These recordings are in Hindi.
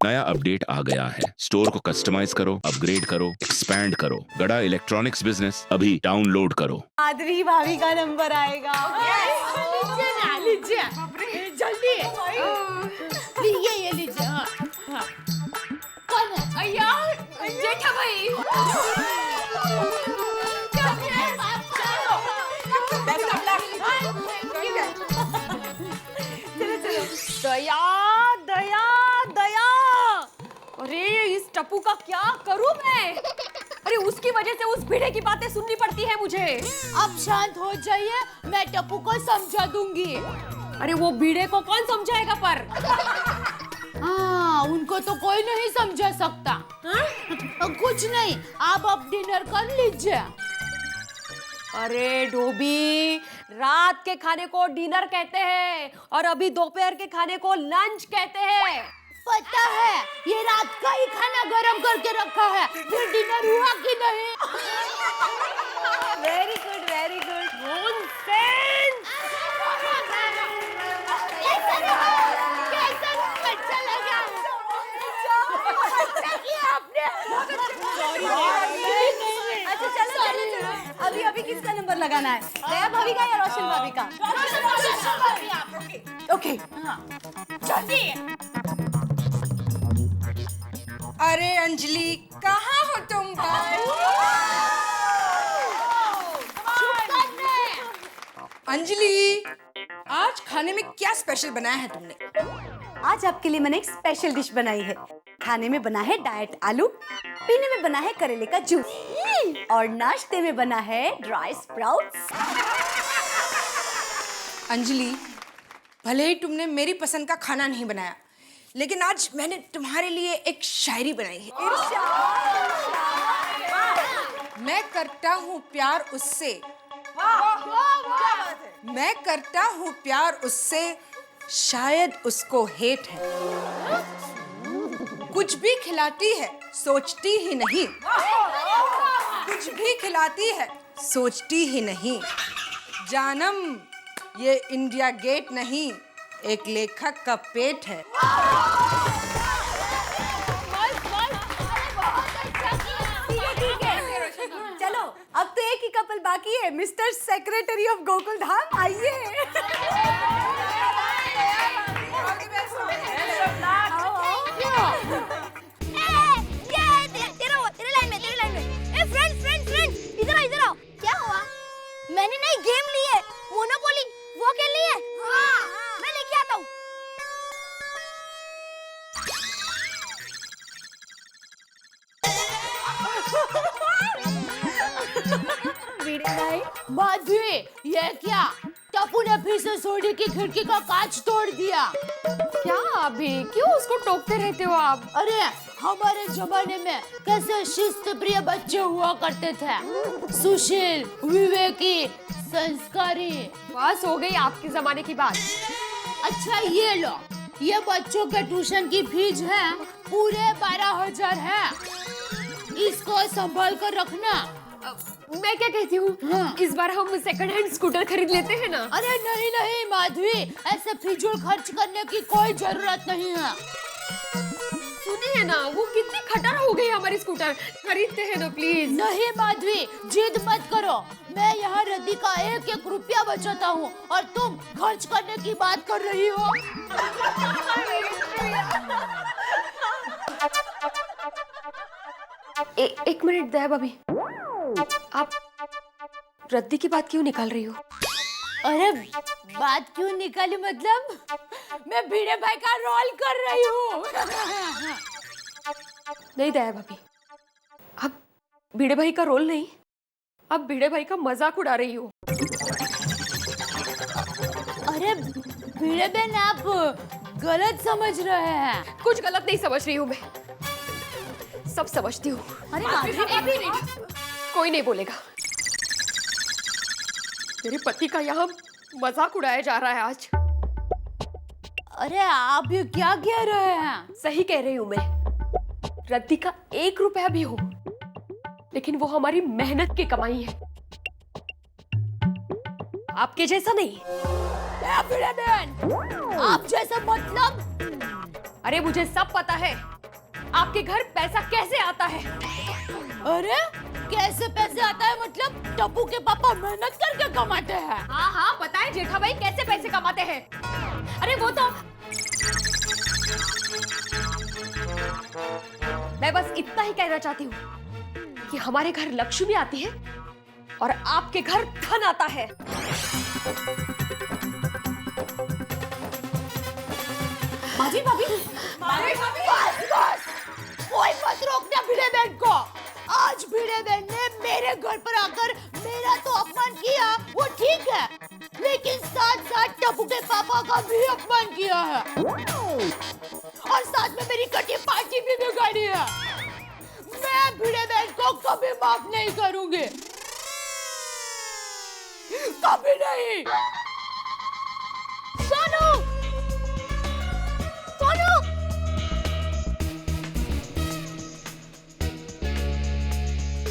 नया अपडेट आ गया है। स्टोर को कस्टमाइज करो, अपग्रेड करो, एक्सपैंड करो। गड़ा इलेक्ट्रॉनिक्स बिजनेस अभी डाउनलोड करो। माधवी भाभी का नंबर आएगा। लीजिए जल्दी ये लीजिए। हाँ। कौन है? अय्या जेठा भाई। दया दया दया। अरे इस टप्पू का क्या करूं मैं? अरे उसकी वजह से उस भिड़े की बातें सुननी पड़ती है मुझे। अब शांत हो जाइए, मैं टप्पू को समझा दूंगी। अरे वो भिड़े को कौन समझाएगा पर? हाँ, उनको तो कोई नहीं समझा सकता। कुछ नहीं, आप अब डिनर कर लीजिए। अरे डोबी, रात के खाने को डिनर कहते हैं और अभी दोपहर के खाने को लंच कहते हैं। पता है, ये रात का ही खाना गरम करके रखा है, फिर डिनर हुआ कि नहीं? Very good very good. Nonsense. अच्छा लगा। अच्छा किया आपने। अच्छा चलो चलो चलो। अभी अभी किसका नंबर लगाना है? दया भाभी का या रोशन भाभी का? ओके। जल्दी। अरे अंजलि, कहाँ हो तुम भाई? अंजलि, आज खाने में क्या स्पेशल बनाया है तुमने? आज आपके लिए मैंने एक स्पेशल डिश बनाई है। खाने में बना है डाइट आलू, पीने में बना है करेले का जूस और नाश्ते में बना है ड्राई स्प्राउट्स। अंजलि, भले ही तुमने मेरी पसंद का खाना नहीं बनाया, लेकिन आज मैंने तुम्हारे लिए एक शायरी बनाई है। मैं करता हूँ प्यार उससे, मैं करता हूँ प्यार उससे, शायद उसको हेट है। कुछ भी खिलाती है सोचती ही नहीं, कुछ भी खिलाती है सोचती ही नहीं। जानम ये इंडिया गेट नहीं, एक लेखक का पेट है। चलो अब तो एक ही कपल बाकी है। Mister secretary of Gokul Dham, आइए। मैंने नई गेम ली है, मोनोपोली, वो खेलनी है। हाँ, मैं लेके आता हूँ। माधवी, ये क्या? टप्पू ने फिर से सोडी की खिड़की का कांच तोड़ दिया। क्या अभी क्यों उसको टोकते रहते हो आप? अरे हमारे जमाने में कैसे शिस्त प्रिय बच्चे हुआ करते थे, सुशील, विवेकी, संस्कारी। बस हो गई आपके जमाने की बात। अच्छा ये लो, ये बच्चों के ट्यूशन की फीस है, पूरे 12,000 है। इसको संभाल कर रखना। मैं क्या कहती हूँ, हाँ। इस बार हम सेकंड हैंड स्कूटर खरीद लेते हैं ना? अरे नहीं नहीं माधवी, ऐसे फिजूल खर्च करने की कोई जरूरत नहीं है। सुनिए ना, वो कितनी खटर हो गई हमारी स्कूटर। खरीदते हैं ना प्लीज। नहीं माधवी, जिद मत करो। मैं यहाँ रद्दी का 1-1 रुपया बचाता हूँ और तुम खर्च करने की बात कर रही हो। एक मिनट दया भाभी, आप रद्दी की बात क्यों निकाल रही हो? अरे बात क्यों निकाली मतलब? मैं भिड़े भाई का रोल कर रही हूँ। नहीं दया भाभी, आप भिड़े भाई का रोल नहीं, आप भिड़े भाई का मजाक उड़ा रही हो। अरे भिड़े बहन, आप गलत समझ रहे हैं। कुछ गलत नहीं समझ रही हूँ मैं, सब समझती हूँ। अरे माधवी, कोई नहीं बोलेगा। मेरे पति का यहाँ मजाक उड़ाया जा रहा है आज। अरे आप ये क्या कह रहे हैं? सही कह रही हूँ मैं। रद्दी का 1 रुपया भी हो, लेकिन वो हमारी मेहनत की कमाई है, आपके जैसा नहीं। भिड़े बहन, आप जैसा मतलब? अरे मुझे सब पता है। आपके घर पैसा कैसे आता है? अरे कैसे पैसे आता है मतलब टप्पू के पापा मेहनत करके कमाते हैं। हाँ हाँ पता है जेठा भाई कैसे पैसे कमाते हैं। अरे वो तो मैं बस इतना ही कहना चाहती हूँ कि हमारे घर लक्ष्मी आती है और आपके घर धन आता है। भाभी भाभी भाभी भाभी बस कोई मत रोकना भिड़े बहन को। आज भिड़े बहन ने मेरे घर पर आकर मेरा तो अपमान किया, वो ठीक है, लेकिन साथ साथ टप्पू के पापा का भी अपमान किया है और साथ में मेरी कटी पार्टी भी बिगाड़ी है। मैं भिड़े बहन को कभी माफ नहीं करूंगी, कभी नहीं। सोनू सोनू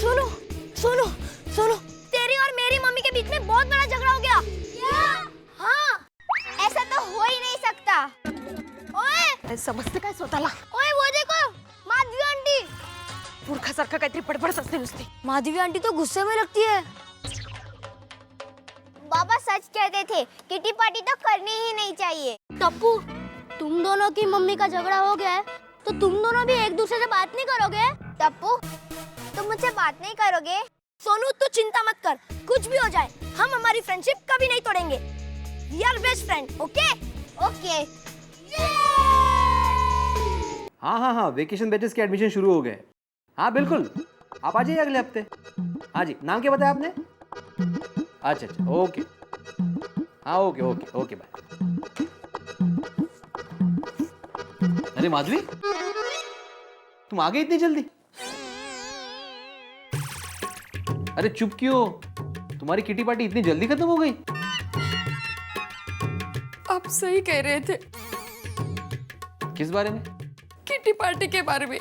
सोनू सोनू सोनू तेरी और मेरी मम्मी के बीच में बहुत बड़ा झगड़ा हो गया। हाँ, ऐसा तो हो ही नहीं सकता। ओए, समजते काय स्वतःला? ओए वो देखो, माधवी आंटी। मूर्खासारखं काहीतरी बडबड असते नुसती। माधवी आंटी तो गुस्से में लगती है। बाबा सच कहते थे, किटी पार्टी तो करनी ही नहीं चाहिए। टप्पू, तुम दोनों की मम्मी का झगड़ा हो गया है, तो तुम दोनों भी एक दूसरे से बात नहीं करोगे? टप्पू, तुम मुझसे बात नहीं करोगे? सोनू तू चिंता मत कर, कुछ भी हो जाए, हम हमारी फ्रेंडशिप कभी नहीं तोड़ेंगे। We are best friend, okay? Okay. हाँ, वेकेशन बैचेस के एडमिशन शुरू हो गए। हाँ बिल्कुल, आप आ जाइए अगले हफ्ते। हाँ जी, नाम क्या बताया आपने? अच्छा, ओके। हाँ ओके बाय। अरे माधवी, तुम आ गई इतनी जल्दी? अरे चुप क्यों? तुम्हारी किटी पार्टी इतनी जल्दी खत्म हो गई? आप सही कह रहे थे। किस बारे में? किटी पार्टी के बारे में।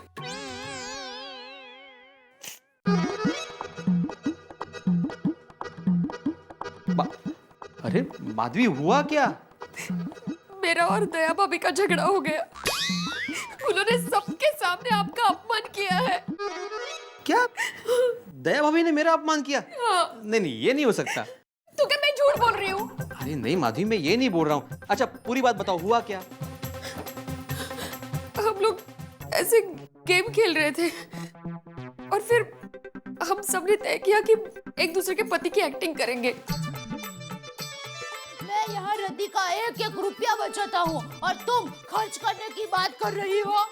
अरे माधवी, हुआ क्या? मेरा और दया भाभी का झगड़ा हो गया। उन्होंने सबके सामने आपका अपमान किया है। क्या? दया भाभी ने मेरा अपमान किया? हाँ। नहीं, ये नहीं हो सकता। तो क्या मैं झूठ बोल रही हूँ? अरे नहीं माधवी, मैं ये नहीं बोल रहा हूँ। अच्छा पूरी बात बताओ, हुआ क्या? हम लोग ऐसे गेम खेल रहे थे और फिर हम सबने तय किया कि एक दूसरे के पति की एक्टिंग करेंगे। मैं यहाँ रद्दी का 1-1 रुपया बचाता हूँ और तुम खर्च करने की बात कर रही हो।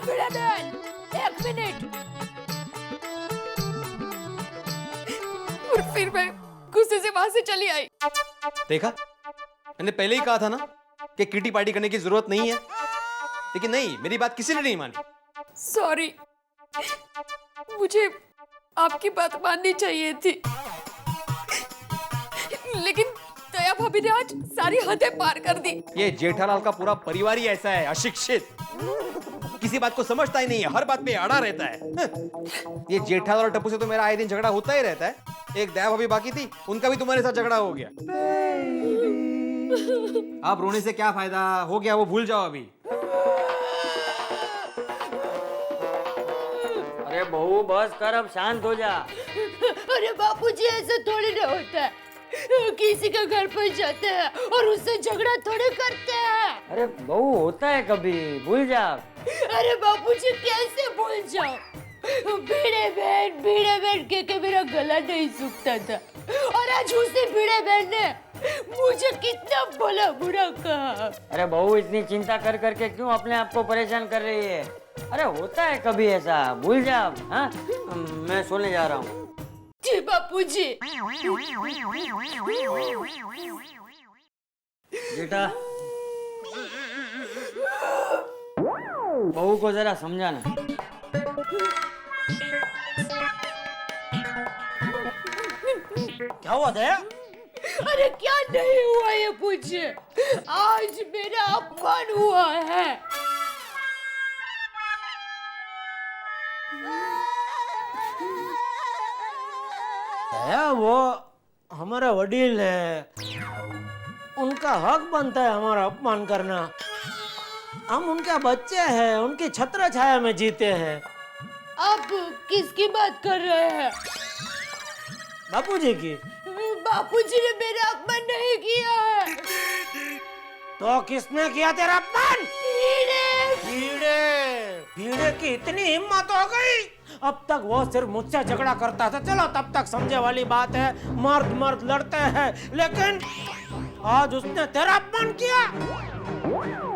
भिड़े बहन, 1 मिनट। और फिर मैं गुस्से से वहां से चली आई। देखा, मैंने पहले ही कहा था ना कि किटी पार्टी करने की जरूरत नहीं है, लेकिन नहीं, मेरी बात किसी ने नहीं मानी। सॉरी, मुझे आपकी बात माननी चाहिए थी, लेकिन दया भाभी ने आज सारी हदें पार कर दी। ये जेठालाल का पूरा परिवार ही ऐसा है, अशिक्षित, किसी बात को समझता ही नहीं है, हर बात पे अड़ा रहता है। ये जेठालाल और टप्पू से तो मेरा आए दिन झगड़ा होता ही रहता है। एक दया भाभी बाकी थी, उनका भी तुम्हारे साथ झगड़ा हो गया। अब रोने से क्या फायदा? हो गया वो भूल जाओ अभी। अरे बहू बस कर, अब शांत हो जा। अरे बापूजी, ऐसा थोड़ी ना होता है। किसी के घर पर जाते हैं और उससे झगड़ा थोड़े करते हैं। अरे बहू, होता है कभी, भूल जा। अरे बापूजी, कैसे भूल जाओ? भिड़े बहन के मेरा गला नहीं सूखता था और आज उसी भिड़े बहन ने मुझे कितना भला बुरा कहा। अरे बहू, इतनी चिंता कर करके क्यों अपने आप को परेशान कर रही है? अरे होता है कभी ऐसा, भूल जा अब। हाँ, मैं सोने जा रहा हूँ। जी बापूजी। बेटा, बहू को जरा समझाना। क्या हुआ दया? अरे क्या नहीं हुआ ये पूछे, आज मेरा अपमान हुआ है। दया, वो हमारा वडील है, उनका हक बनता है हमारा अपमान करना। हम उनके बच्चे हैं, उनकी छत्र छाया में जीते हैं। आप किसकी बात कर रहे हैं? बापूजी की। बापूजी ने मेरा अपमान नहीं किया है। तो किसने किया तेरा अपमान? कीड़े। कीड़े। कीड़े की इतनी हिम्मत हो गई? अब तक वो सिर्फ मुझसे झगड़ा करता था, चलो तब तक समझे वाली बात है, मर्द मर्द लड़ते हैं, लेकिन आज उसने तेरा अपमान किया।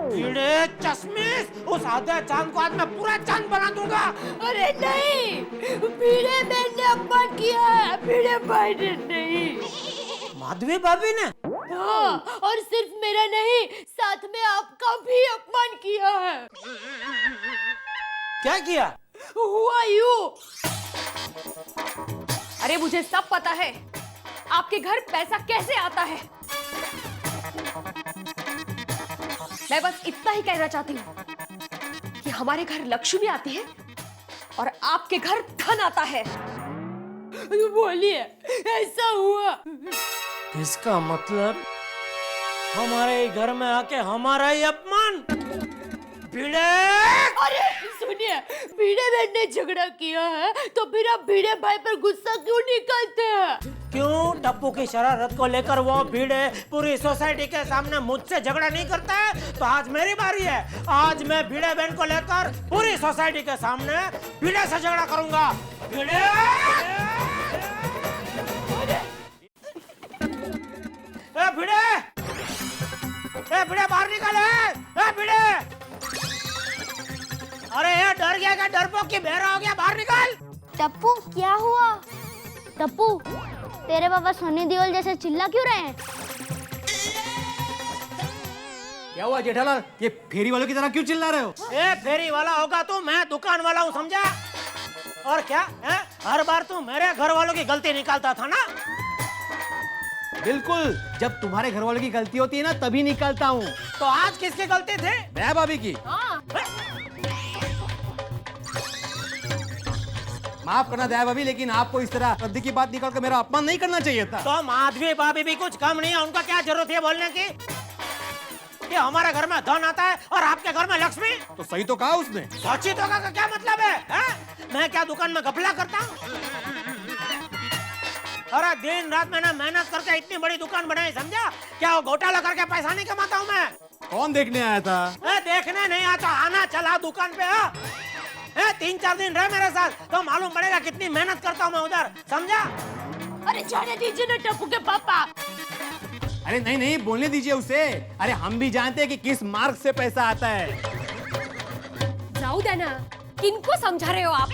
कीड़े चश्मिश, उस आधे चांद को आज मैं पूरा चांद बना दूंगा। अरे नहीं, भिड़े बहन ने अपमान किया है, भिड़े भाई ने नहीं। माधवी भाभी ने? हाँ, और सिर्फ मेरा नहीं, साथ में आपका भी अपमान किया है। क्या किया? Who are you? अरे मुझे सब पता है, आपके घर पैसा कैसे आता है। मैं बस इतना ही कहना चाहती हूँ कि हमारे घर लक्ष्मी आती है और आपके घर धन आता है। बोलिए, ऐसा हुआ? इसका मतलब हमारे घर में आके हमारा ही अपमान। भिड़े! अरे सुनिए, भिड़े बहन ने झगड़ा किया है तो फिर आप भिड़े भाई पर गुस्सा क्यों निकालते हैं? क्यों? टप्पू की शरारत को लेकर वो भिड़े पूरी सोसाइटी के सामने मुझसे झगड़ा नहीं करता है, तो आज मेरी बारी है। आज मैं भिड़े बहन को लेकर पूरी सोसाइटी के सामने भिड़े से झगड़ा करूंगा। भिड़े! ए भिड़े! ए भिड़े बाहर निकल! ए भिड़े! अरे ये डर गया क्या? डरपोक की बहरा हो गया, बाहर निकल! टप्पू क्या हुआ? टप्पू तेरे पापा सनी देओल जैसे चिल्ला क्यों रहे हैं? क्या हुआ जेठालाल, ये फेरी वालों की तरह क्यों चिल्ला रहे हो? ए फेरी वाला होगा तू, मैं दुकान वाला हूँ, समझा? और क्या है? हर बार तू मेरे घर वालों की गलती निकालता था ना? बिल्कुल, जब तुम्हारे घर वालों की गलती होती है ना तभी निकालता हूँ। तो आज किसकी गलती थी? दया भाभी की। माफ करना दया भाभी, लेकिन आपको इस तरह रद्दी की बात निकाल कर मेरा अपमान नहीं करना चाहिए था। तो माधवी भाभी भी कुछ कम नहीं है, उनका क्या जरूरत है बोलने की कि हमारे घर में धन आता है और आपके घर में लक्ष्मी? तो सही तो कहा उसने। सच्ची तो का क्या मतलब है? मैं क्या दुकान में घपला करता हूँ? अरे दिन रात मैंने मेहनत करके इतनी बड़ी दुकान बनाई, समझा? क्या वो घोटाला करके पैसा नहीं कमाता हूँ मैं? कौन देखने आया था? देखने नहीं आता, आना चला दुकान पे। 3-4 दिन रहे मेरे साथ तो मालूम पड़ेगा कितनी मेहनत करता हूँ मैं उधर, समझा? अरे जाने दीजिए ना टप्पू के पापा। अरे नहीं नहीं, बोलने दीजिए उसे। अरे हम भी जानते हैं कि किस मार्ग से पैसा आता है। जाऊ दे ना, किनको समझा रहे हो आप?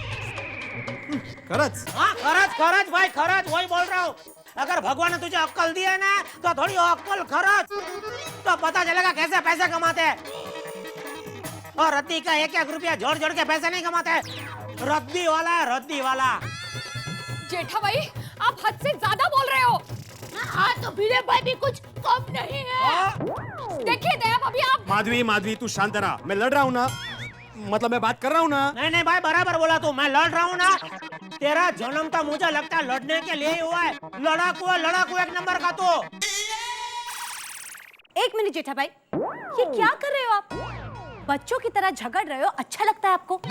खरच। हाँ खरच भाई, खरच वही बोल रहा हूँ। अगर भगवान ने तुझे अक्कल दी है ना तो थोड़ी अक्कल खरच, तो पता चलेगा कैसे पैसे कमाते हैं। और रद्दी का 1-1 रुपया जोड़ जोड़ के पैसे नहीं कमाते। रद्दी वाला है, रद्दी वाला। जेठा भाई, आप हद से ज्यादा बोल रहे हो। हाँ तो भिड़े भाई भी कुछ कम नहीं है। देखिए दया भाभी, आप माधवी तू शांत रहा, मैं लड़ रहा हूँ ना, मतलब मैं बात कर रहा हूँ ना। नहीं भाई, बराबर बोला तू, मैं लड़ रहा हूँ ना। तेरा जन्म तो मुझे लगता है लड़ने के लिए ही हुआ है। लड़ाकू 1 नंबर का तू। एक मिनट जेठा भाई, ये क्या कर रहे हो आप? बच्चों की तरह झगड़ रहे हो, अच्छा लगता है आपको?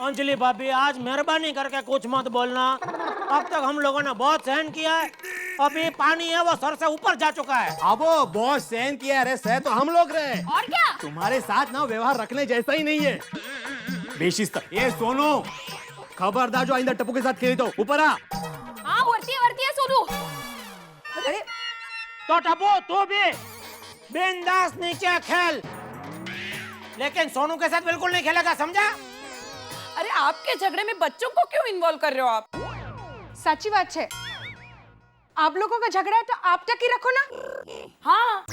अंजलि भाभी, आज मेहरबानी करके कुछ मत बोलना। अब तक हम लोगों ने बहुत सहन किया है, अभी पानी है वो सर से ऊपर जा चुका है। अब बहुत सहन किया, अरे सह तो हम लोग रहे। और क्या? तुम्हारे साथ ना व्यवहार रखने जैसा ही नहीं है, बेशिस्त। ये सोनू, खबरदार जो आइंदा टप्पू के साथ खेली तो ऊपर आ। हाँ वर्ती है सोनू। अरे तो टप्पू तू भी बिंदास नीचे खेल, लेकिन सोनू के साथ बिल्कुल नहीं खेलेगा, समझा? अरे आपके झगड़े में बच्चों को क्यों इन्वॉल्व कर रहे हो आप? साची बात है, आप लोगों का झगड़ा है तो आप तक ही रखो ना। हाँ,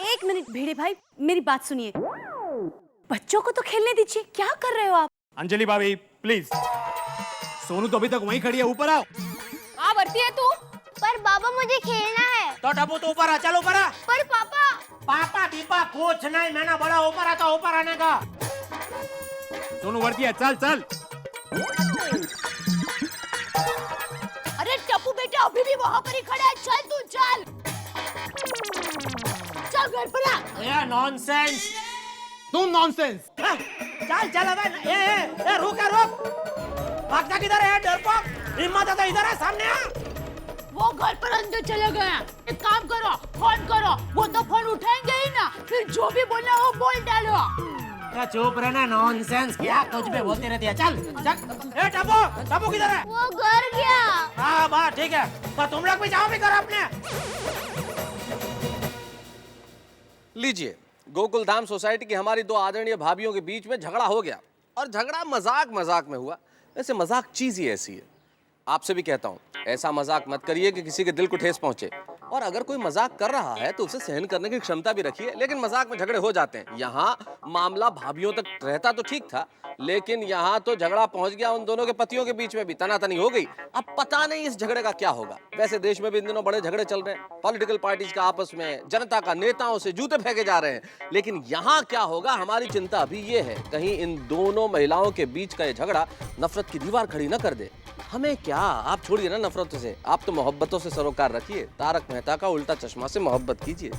एक मिनट भिड़े भाई, मेरी बात सुनिए। बच्चों को तो खेलने दीजिए, क्या कर रहे हो आप? अंजलि भाभी प्लीज, सोनू तो अभी तक वहीं खड़ी है, ऊपर आओ। हाँ वर्ती है तू। पर बाबा मुझे खेलना है। तो टप्पू तू ऊपर आ, चल ऊपर आ। पर पापा। पापा दीपा कुछ नहीं, मैंने बोला ऊपर आता, ऊपर आने का। सोनू वर्ती है, चल चल। अरे टप्पू बेटा अभी भी वहाँ पर ही खड़ा है, चल तू चल। चल घर पर आ। ये नॉनसेंस। तुम नॉनसेंस। चल चल अबे ए रुक भागता किधर है डरपोक? हिम्मत है तो इधर है, सामने आ। वो घर पर अंदर चले गए। एक काम करो, फोन करो, वो तो फोन उठाएंगे ही ना, फिर जो भी बोलना हो बोल डालो। चुप रहना, नॉनसेंस, क्या कुछ भी बोलती रहती है। चल ए टप्पू किधर है? वो घर गया। हाँ बात ठीक है, तो तुम लोग भी जाओ भी करो अपने। लीजिए, गोकुल धाम सोसाइटी की हमारी दो आदरणीय भाभियों के बीच में झगड़ा हो गया, और झगड़ा मजाक में हुआ। वैसे मजाक चीज ही ऐसी है। आपसे भी कहता हूँ, ऐसा मजाक मत करिए कि किसी के दिल को ठेस पहुंचे, और अगर कोई मजाक कर रहा है तो उसे सहन करने की क्षमता भी रखिए। लेकिन मजाक में झगड़े हो जाते हैं। यहाँ मामला भाभियों तक रहता तो ठीक था, लेकिन यहाँ तो झगड़ा पहुंच गया उन दोनों के पतियों के बीच में भी, तनातनी हो गई। अब पता नहीं इस झगड़े का क्या होगा। वैसे देश में भी इन दिनों बड़े झगड़े चल रहे हैं, पॉलिटिकल पार्टीज का आपस में, जनता का नेताओं से जूते फेंके जा रहे हैं। लेकिन यहाँ क्या होगा, हमारी चिंता अभी ये है, कहीं इन दोनों महिलाओं के बीच का ये झगड़ा नफरत की दीवार खड़ी न कर दे। हमें क्या, आप छोड़िए ना नफरतों से, आप तो मोहब्बतों से सरोकार रखिए। तारक मेहता का उल्टा चश्मा से मोहब्बत कीजिए।